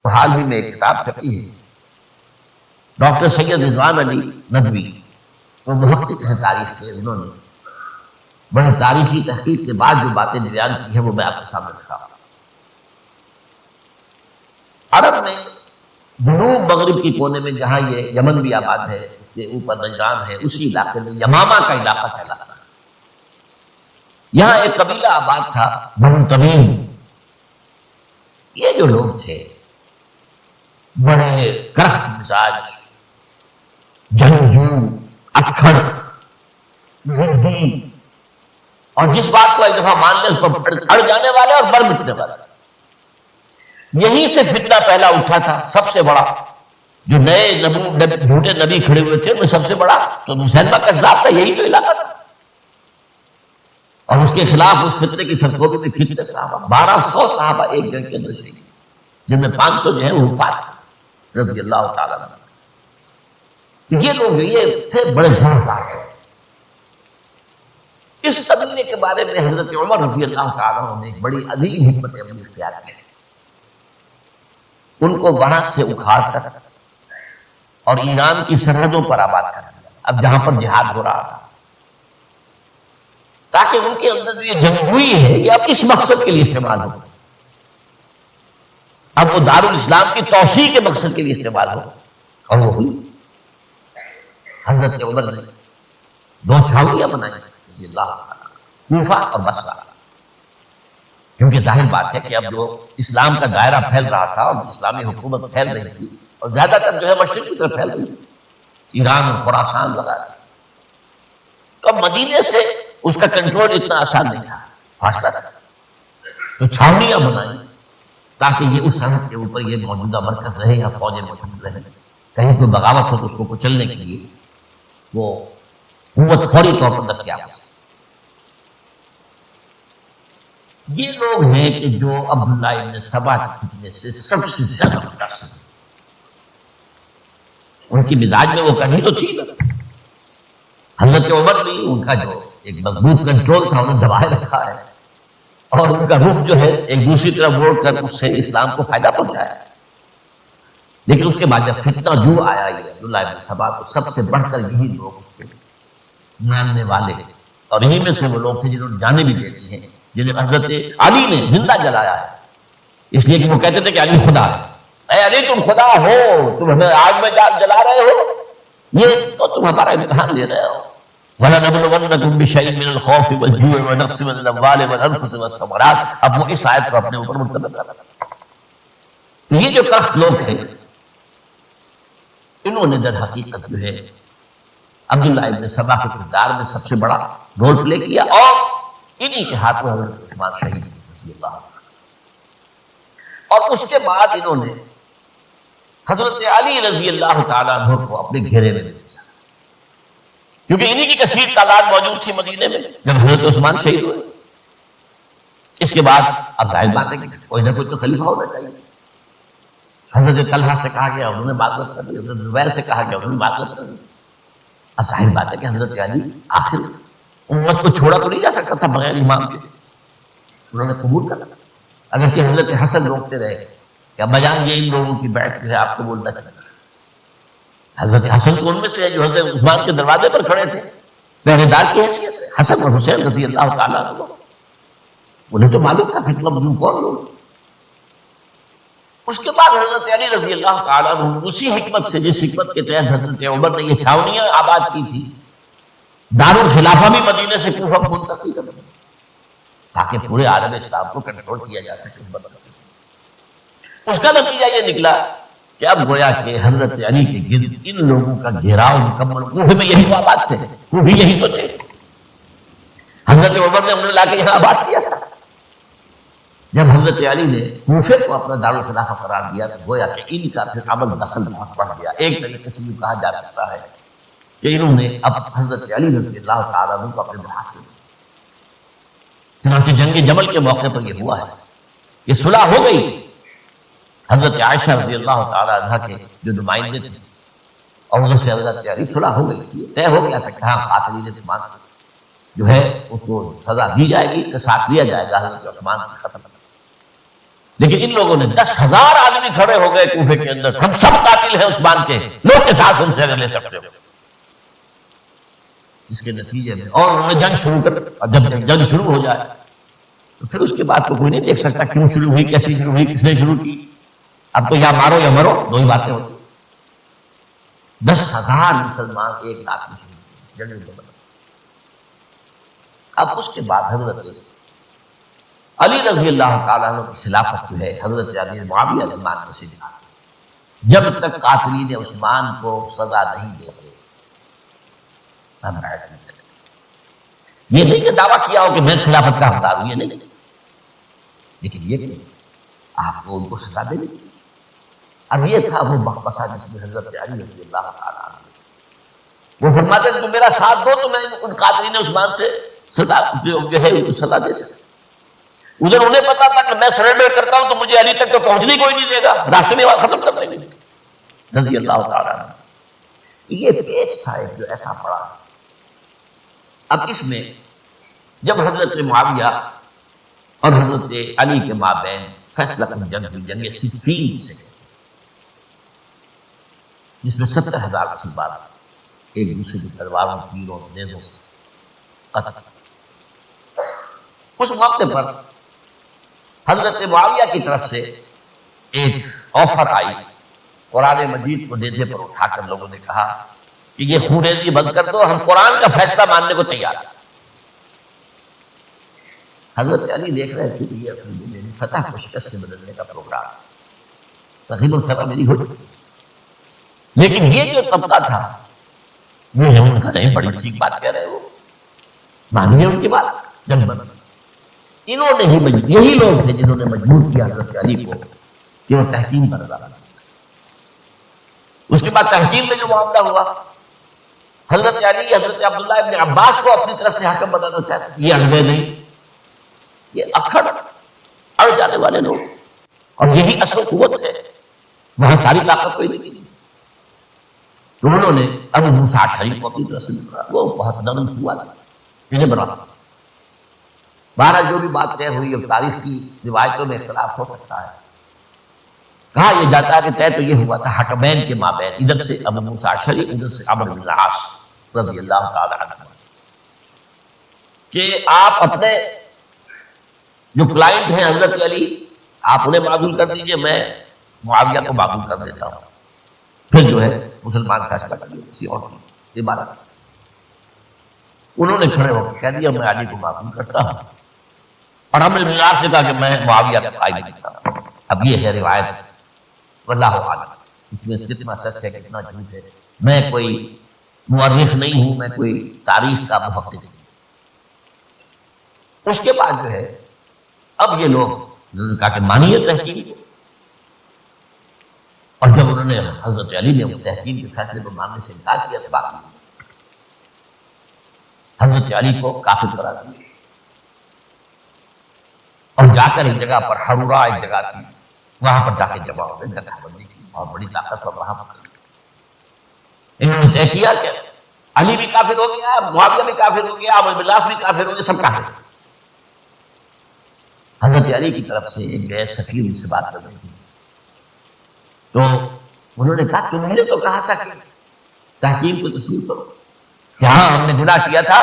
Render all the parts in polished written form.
حال ہی میں ایک کتاب چھپی ہے، ڈاکٹر سید رضوان علی ندوی، وہ محقق ہیں تاریخ کے، انہوں نے بڑی تاریخی تحقیق کے بعد جو باتیں بیان کی ہیں وہ میں آپ کے سامنے رکھا ہوں۔ عرب میں جنوب مغرب کی کونے میں جہاں یہ یمن بھی آباد ہے، اس کے اوپر نجران ہے، اسی علاقے میں یمامہ کا علاقہ کہلاتا ہے۔ یہاں ایک قبیلہ آباد تھا بنو تمیم۔ یہ جو لوگ تھے بڑے کرخت مزاج، جنگجو، اکھڑ، ضدی، اور جس بات کو ایک دفعہ مان لے اس پر اڑ جانے والے اور بڑھ مٹنے والے۔ یہیں سے فتنہ پہلا اٹھا تھا، سب سے بڑا جو نئے جھوٹے نبی کھڑے ہوئے تھے، ان میں سب سے بڑا تو مسلمہ کذاب تھا، یہی تو علاقہ تھا۔ اور اس کے خلاف اس فتنے کی سرکوبی میں کتنے صحابہ، 1200 صحابہ ایک جنگ کے اندر شہید، جن میں 500 جو ہے وہ حفاظ رضی اللہ تعالیٰ عنہ۔ یہ لوگ یہ تھے بڑے زوردار تھے۔ اس قبیلے کے بارے میں حضرت عمر رضی اللہ تعالیٰ عنہ نے ایک بڑی عظیم حکمت عملی اختیار کی، ان کو وہاں سے اکھاڑ کر اور ایران کی سرحدوں پر آباد کر دیا، اب جہاں پر جہاد ہو رہا تھا، تاکہ ان کے اندر جو یہ جنگجوئی ہے یہ اب اس مقصد کے لیے استعمال ہو، اب وہ دارالاسلام کی توسیع کے مقصد کے لیے استعمال ہو، اور وہ ہوئی۔ حضرت عمر نے 2 چھاؤنیاں بنائی رضی اللہ عنہ، کوفہ اور بصرہ، کیونکہ ظاہر بات ہے کہ اب جو اسلام کا دائرہ پھیل رہا تھا اور اسلامی حکومت پھیل رہی تھی، اور زیادہ تر جو ہے مشرق کی طرف پھیل رہی تھی، ایران اور خراسان وغیرہ، تو مدینے سے اس کا کنٹرول اتنا آسان نہیں تھا، فاصلہ تھا، تو چھاؤنیاں بنائی تاکہ یہ اس سرحد کے اوپر یہ موجودہ مرکز رہے یا فوجیں موجود رہیں، کہیں کوئی بغاوت ہو تو اس کو کچلنے کے لیے وہ قوت فوری طور پر دستیاب ہے۔ یہ لوگ ہیں کہ جو عبداللہ ابن سبا کے فتنے سے سب سے زیادہ متاثر ہیں۔ ان کی مزاج میں وہ کمی تو تھی نا، حضرت عمر بھی ان کا جو ایک مضبوط کنٹرول تھا انہیں دبائے رکھا ہے، اور ان کا رخ جو ہے ایک دوسری طرف موڑ کر اس سے اسلام کو فائدہ پہنچایا۔ لیکن اس کے بعد جب فتنہ جو آیا یہ عبداللہ ابن سبا کو، سب سے بڑھ کر یہی لوگ اس کے ماننے والے، اور یہی میں سے وہ لوگ تھے جنہوں نے جانیں بھی دے دی ہیں، جنہیں حضرت علی نے زندہ جلایا ہے، اس لیے کہ وہ کہتے تھے کہ علی خدا ہے۔ اے علی تم خدا ہو، تم ہمیں آگ میں جلا رہے ہو، یہ تو تم ہمارا امتحان لے رہے ہو۔ وَلَنَبْلُوَنَّكُمْ بِشَيْءٍ مِّنَ الْخَوْفِ وَالْجُوعِ وَنَقْصٍ مِّنَ الْأَمْوَالِ وَالْأَنفُسِ وَالثَّمَرَاتِ، اب وہ اس آیت کو اپنے اوپر مرتبط کرتا۔ تو یہ جو کرخت لوگ تھے، انہوں نے در حقیقت جو ہے عبداللہ ابن سبا کے کردار میں سب سے بڑا رول پلے کیا، اور انہی کے ہاتھ میں حضرت عثمان شہید رضی اللہ عنہ۔ اور اس کے بعد انہوں نے حضرت علی رضی اللہ تعالیٰ عنہ کو اپنے گھیرے میں لے لیا، کیونکہ انہی کی کثیر تعداد موجود تھی مدینے میں جب حضرت عثمان شہید ہوئے۔ اس کے بعد اب ظاہر بات ہے کہ کوئی نہ کوئی تو خلیفہ ہونا چاہیے۔ حضرت طلحہ سے کہا گیا انہوں نے باغت کر دی، حضرت زبیر سے کہا گیا انہوں نے باغت کر دی۔ اب ظاہر بات ہے کہ حضرت علی آخر امت کو چھوڑا تو نہیں جا سکتا تھا بغیر امام کے، انہوں نے قبول کر لیا، اگرچہ حضرت حسن روکتے رہے کہ ابا جان یہ ان لوگوں کی بیعت جو ہے آپ کو بولنا چاہیے۔ حضرت حسن تو ان میں سے ہے جو حضرت عثمان کے دروازے پر کھڑے تھے پہرے دار کی حیثیت سے، حسن اور حسین رضی اللہ تعالیٰ عنہ، انہیں تو معلوم تھا فتنہ بدو کون لوگ۔ اس کے بعد حضرت علی رضی اللہ تعالیٰ عنہ اسی حکمت سے جس حکمت کے تحت حضرت عمر نے یہ چھاونیاں آباد کی تھی، دارالخلافہ بھی مدینے سے کوفہ منتقل کر دیا تاکہ پورے عالم اسلام کو کنٹرول کیا جا سکے۔ اس کا نتیجہ یہ نکلا کہ اب گویا کہ حضرت علی کے گرد ان لوگوں کا گھیراؤ مکمل، کوفے میں یہی تو آباد تھے، کوفی یہی تو تھے، حضرت عمر نے انہیں لا کے یہاں آباد کیا تھا۔ جب حضرت علی نے کوفے کو اپنا دارالخلافہ قرار دیا تو گویا کہ ان کا پھر عمل دخل بہت بڑھ گیا۔ ایک طریقے سے بھی کہا جا سکتا ہے کہ انہوں نے اب حضرت علی رضی اللہ تعالیٰ عنہ کو اپنے محاذ میں، چنانچہ جنگ جمل کے موقع پر یہ ہوا ہے، یہ صلح ہو گئی تھی، حضرت عائشہ رضی اللہ تعالیٰ عنہ کے جو نمائندے تھے اور ادھر سے حضرت علی، صلح ہو گئی تھی، طے ہو گیا تھا کہ ہاں قاتلین عثمان جو ہے اس کو سزا دی جائے گی، قصاص لیا جائے گا حضرت عثمان کے قتل۔ لیکن ان لوگوں نے 10,000 آدمی کھڑے ہو گئے کوفے کے اندر، ہم سب قاتل ہیں عثمان کے، لوگ کے ساتھ ان سے اگر لے سکتے ہو۔ اس کے نتیجے میں اور انہوں نے جنگ شروع کر، اور جب جنگ شروع ہو جائے تو پھر اس کے بعد تو کوئی نہیں دیکھ سکتا کیوں شروع ہوئی، کیسے شروع ہوئی، کس نے شروع کی۔ اب تو یا مارو یا مرو، دو ہی باتیں ہوتی۔ 10,000 مسلمان ایک رات میں شروع جنگ میں۔ اب اس کے بعد حضرت علی رضی اللہ تعالیٰ عنہ کی خلافت جو ہے، حضرت علی معاویہ نے ماننے سے جہاد، جب تک قاتلین عثمان کو سزا نہیں دیتے ہم بیعت نہیں کریں۔ یہ نہیں کہ دعویٰ کیا ہو کہ میں خلافت کا حقدار ہوں، یہ نہیں، لیکن یہ کہ آپ کو ان کو سزا دے دی۔ اب یہ تھا وہ مخمصہ جس میں حضرت علی رضی اللہ تعالیٰ عنہ وہ فرماتے ہیں تو میرا ساتھ دو تو میں ان قاتلین عثمان سے سزا جو ہے ان کو سزا دے سکتا۔ ادھر انہیں پتا تھا کہ میں سرنڈر کرتا ہوں تو مجھے علی تک تو پہنچنے کوئی نہیں دے گا، راستے میں ختم کر دیں گے رضی اللہ تعالیٰ عنہ۔ یہ پیچ تھا ایک جو ایسا پڑا۔ اب اس میں جب حضرت معاویہ اور حضرت علی کے مابین فیصلہ کن جنگ ہوئی، جنگ صفین سے، جس میں 70,000 مسلمان ایک دوسرے کی تلواروں، تیروں، نیزوں سے قتل۔ اس موقع پر حضرت معاویہ کی طرف سے ایک آفر آئی، قرآن مجید کو نیزے پر اٹھا کر لوگوں نے کہا کہ یہ خونریزی بند کر دو، ہم قرآن کا فیصلہ ماننے کو تیار ہیں۔ حضرت علی دیکھ رہے تھے کہ یہ اصل میں میری فتح کو شکست سے بدلنے کا پروگرام، تقریباً فتح میری ہو چکی، لیکن یہ جو طبقہ تھا یہ ان کا نہیں، بڑی ٹھیک بات کہہ رہے ہو، مانیے ان کی بات، جنگ بند۔ انہوں نے ہی یہی لوگ تھے جنہوں نے مجبور کیا حضرت علی کو کہ وہ تحکیم پر ڈالا۔ اس کے بعد تحکیم میں جو معاملہ ہوا، حضرت علی حضرت عبداللہ ابن عباس کو اپنی طرف سے حاکم بنانا چاہتے، یہ اڑے نہیں، یہ اکھڑ اڑ جانے والے لوگ، اور یہی اصل قوت ہے، وہاں ساری طاقت کوئی نہیں تھی۔ تو انہوں نے ابو موسیٰ اشعری کو اپنی طرف سے بنا، وہ بہت نرم ہوا تھا، انہیں بنانا تھا۔ بہرحال جو بھی بات طے ہوئی، اب تاریخ کی روایتوں میں اختلاف ہو سکتا ہے۔ کہا یہ جاتا ہے کہ طے تو یہ ہوا تھا حکمین کے مابین، ادھر سے ابو موسیٰ اشعری، ادھر سے عمرو بن العاص رضی اللہ تعالی عنہ، کہ آپ اپنے جو کلائنٹ ہیں حضرت علی، آپ انہیں معزول کر دیجئے، میں معاویہ کو معزول کر دیتا ہوں، پھر جو ہے مسلمان فیصلہ کر لیں کسی اور کی عبادت۔ انہوں نے کھڑے ہو کے کہہ دیا میں علی کو معزول کرتا ہوں، اور عمرو بن العاص نے کہا کہ میں معاویہ کا قائم کرتا ہوں۔ اب یہ ہے روایت، واللہ اعلم اس میں کتنا سچ ہے کتنا جھوٹ ہے، میں کوئی مورخ نہیں ہوں، میں کوئی تاریخ کا محقق نہیں۔ اس کے بعد جو ہے اب یہ لوگ انہوں نے کہا کہ مانیے تحقیق کو، اور جب انہوں نے حضرت علی نے اس تحقیق کے فیصلے کو ماننے سے انکار کیا تو باقی حضرت علی کو کافر قرار دیا، اور جا کر ایک جگہ پر حرورہ ایک جگہ تھی، وہاں پر جا کے جمع ہو گئے، جگہ بندی کی بہت بڑی طاقت اور وہاں پر انہوں نے طے کیا کہ علی بھی کافر ہو گیا، معاویہ بھی کافر ہو گیا، عمرو بن العاص بھی کافر ہو گئے، سب کافر۔ حضرت علی کی طرف سے ایک گئے سفیر ان سے بات کر رہی تھی، تو انہوں نے کہا تم نے تو کہا تھا کہ تحکیم کو تسلیم کرو، کہ ہاں ہم نے گناہ کیا تھا،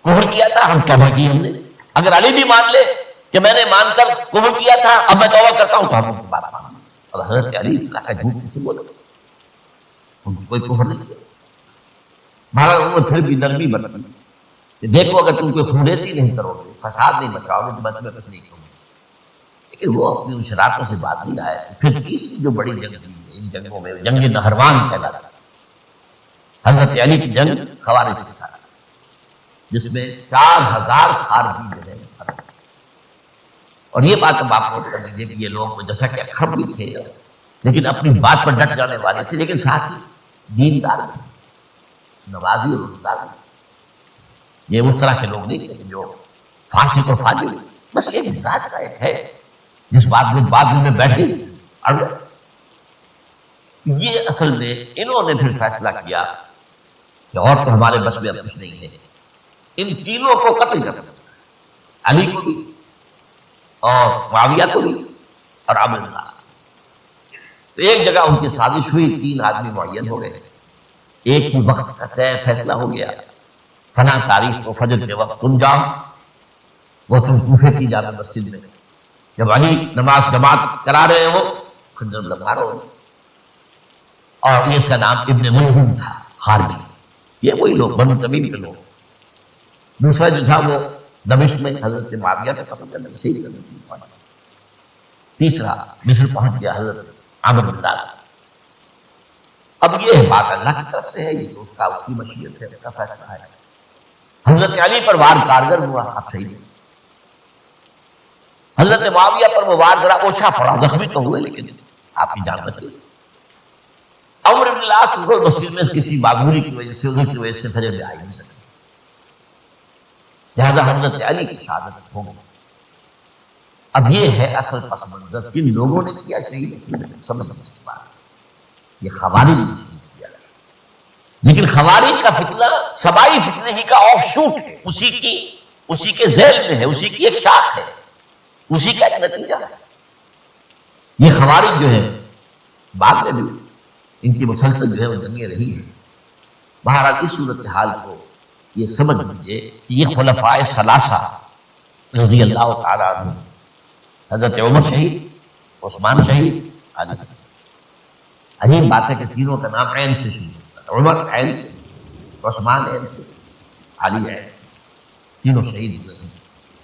کفر کیا تھا، ہم توبہ کی ہم نے، اگر علی بھی مان لے کہ میں نے مان کر کفر کیا تھا اب میں توبہ کرتا ہوں تو ہم ان کی بات مان لیں۔ اور حضرت علی اس طرح کا جھوٹ کسی بولے، ان کو کوئی کفر نہیں کیا۔ بہرحال انہوں نے پھر بھی نرمی برتی کہ دیکھو اگر تم کوئی خونریزی نہیں کرو گے، فساد نہیں مچاؤ گے تو میں تمہیں کچھ نہیں کروں گا، لیکن وہ اپنی ان شرارتوں سے بات نہیں آئے۔ پھر تیسری جو بڑی جنگ ہوئی ہے ان جنگوں میں، جنگ نہروان کہلاتا ہے، حضرت علی کی جنگ خوارج کے ساتھ، جس میں 4,000 خارجی جو ہے، اور یہ بات اب آپ نوٹ کر لیجیے کہ یہ لوگ جیسا کہ اکھڑ بھی تھے لیکن اپنی بات پر ڈٹ جانے والے تھے، لیکن ساتھ ہی دیندار بھی، نمازی اور روزدار بھی۔ یہ اس طرح کے لوگ نہیں تھے جو فاسق اور فاجر، بس یہ مزاج کا ایک ہے جس بات میں بیٹھے اور یہ اصل میں انہوں نے پھر فیصلہ کیا کہ اور تو ہمارے بس میں اب کچھ نہیں ہے، ان تینوں کو قتل کرنا، علی کو بھی اور معاویہ کو بھی اور عمرو بن العاص. تو ایک جگہ ان کی سازش ہوئی، 3 آدمی معین ہو گئے، ایک ہی وقت کا طے فیصلہ ہو گیا، فلاں تاریخ کو فجر کے وقت تم جاؤ، وہ تم کوفے کی جامع مسجد میں، جب علی نماز جماعت کرا رہے ہو خنجر لگا رہو. اور اس کا نام ابن ملہم تھا، خارجی، یہ وہی لوگ بنو تمیم کے لوگ. دوسرا جو تھا وہ دمشق میں حضرت معاویہ کا قتل کرنے میں شہید کرنے کے لیے. تیسرا مصر پہنچ گیا حضرت عمرو بن العاص. اب یہ بات اللہ کی طرف سے ہے، یہ تو اس کی مشیت ہے، اس کا فیصلہ ہے. حضرت علی پر وار کارگر ہوا، آپ صحیح نہیں. حضرت معاویہ پر وہ وار ذرا اوچھا پڑا، زخمی تو ہوئے لیکن آپ کی جان بچ گئی. عمرو بن العاص کو مسجد میں کسی معمولی کی وجہ سے، ادھر کی وجہ سے فجر میں آ نہیں سکے، لہذا حضرت علی کی شہادت ہو گئی. اب یہ ہے اصل پس منظر، کن لوگوں نے کیا شہید سمجھنے کی بات. یہ خوارج نے شہید کیا، لیکن خوارج کا فتنہ سبائی فتنے ہی کا آف شوٹ ہے، اسی کے ذیل میں ہے، اسی کی ایک شاخ ہے، اسی کا ایک نتیجہ ہے. یہ خوارج جو ہے بعد میں بھی ان کی مسلسل جو ہے وہ جنگیں رہی ہیں. بہرحال اس صورتحال کو یہ سمجھ لیجیے کہ یہ خلفائے ثلاثہ رضی اللہ تعالی عنہ، حضرت عمر شہید، عثمان شہید، علی شہید. عجیب بات ہے کہ تینوں کا نام عین سے شروع ہوتا ہے، عمر عین سے، عثمان عین سے، علی عین سے، تینوں شہید ہوئے ہیں.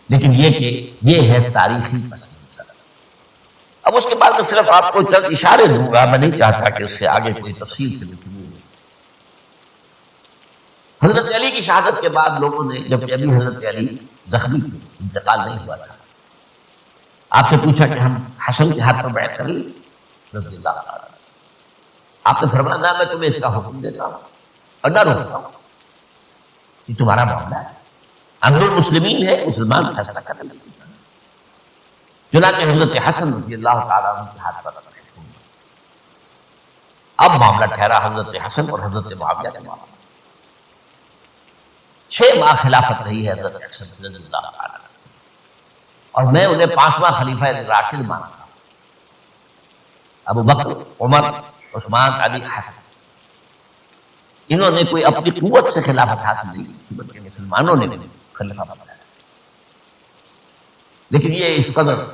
لیکن یہ کہ یہ ہے تاریخی پس منظر. اب اس کے بعد میں صرف آپ کو چند اشارے دوں گا، میں نہیں چاہتا کہ اس سے آگے کوئی تفصیل سے گفتگو ہو. حضرت علی کی شہادت کے بعد لوگوں نے، جب کہ ابھی حضرت علی زخمی تھے، انتقال نہیں ہوا تھا، آپ سے پوچھا کہ ہم حسن کے ہاتھ پر بیعت کر لیں رضی اللہ عنہ. آپ نے فرمایا نہ، میں تمہیں اس کا حکم دیتا ہوں اور نہ روکتا ہوں، یہ تمہارا معاملہ ہے، امیر المسلمین ہے، مسلمان فیصلہ کر لیں. چنانچہ حضرت حسن رضی اللہ تعالیٰ عنہ کے ہاتھ پر حکم. اب معاملہ ٹھہرا حضرت حسن اور حضرت معاویہ کا معاملہ. 6 ماہ خلافت رہی ہے حضرت حسن رضی اللہ تعالیٰ عنہ، اور میں انہیں 5واں خلیفہ راشد مانتا ہوں. ابو بکر، عمر، عثمان، علی، حسن، انہوں نے کوئی اپنی قوت سے خلافت حاصل نہیں کی تھی، بلکہ مسلمانوں نے خلیفہ بنایا. لیکن یہ اس قدر